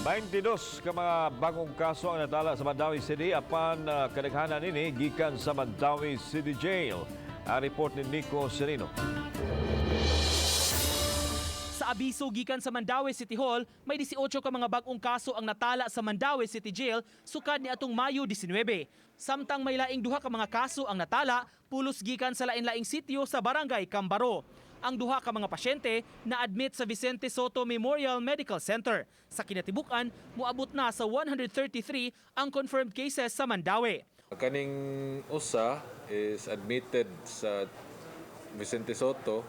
22 ka mga bagong kaso ang natala sa Mandaue City apan kadaghanan ini gikan sa Mandaue City Jail. Ang report ni Nico Serino. Sa abiso gikan sa Mandaue City Hall, may 18 ka mga bagong kaso ang natala sa Mandaue City Jail sukad ni atong Mayo 19. Samtang may laing duha ka mga kaso ang natala pulos gikan sa lain-laing sitio sa Barangay Cambaro. Ang duha ka mga pasyente na-admit sa Vicente Soto Memorial Medical Center. Sa kinatibukan, muabot na sa 133 ang confirmed cases sa Mandaue. Kaning usa is admitted sa Vicente Soto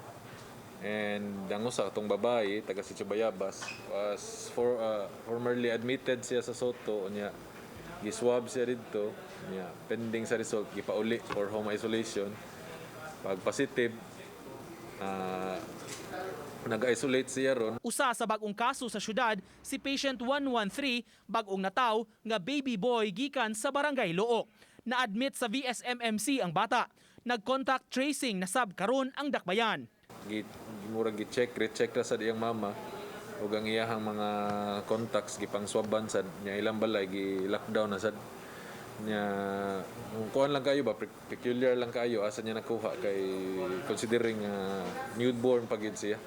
and ang usa atong babae taga Bayabas was formerly admitted siya sa Soto nya giswab siya didto nya pending sa result gipauli for home isolation. Pag positive nag-isolate siya ron. Usa sa bagong kaso sa syudad, si patient 113, bagong nataw nga baby boy gikan sa Barangay Look. Na-admit sa VSMMC ang bata. Nag-contact tracing na sab karon ang dakbayan. Murag recheck ra sa iyang mama ug ang iyahang mga contacts gipang swaban sad nya ilang balay gi-lockdown na sad. Nya kuan lang kayo ba peculiar lang kayo asa niya nakuha kay considering newborn pagid siya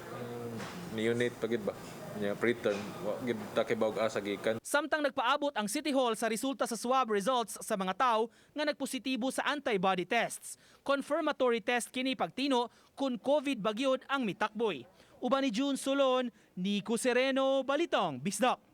neonate pagid ba nya preterm wa gid ta kay bawg asa gikan. Samtang nagpaabot ang City Hall sa resulta sa swab results sa mga tawo nga nagpositibo sa antibody tests. Confirmatory test kini pagtino kung COVID bagyod ang mitakboy. Uban ni June Solon, Nico Sereno, Balitang Bisdak.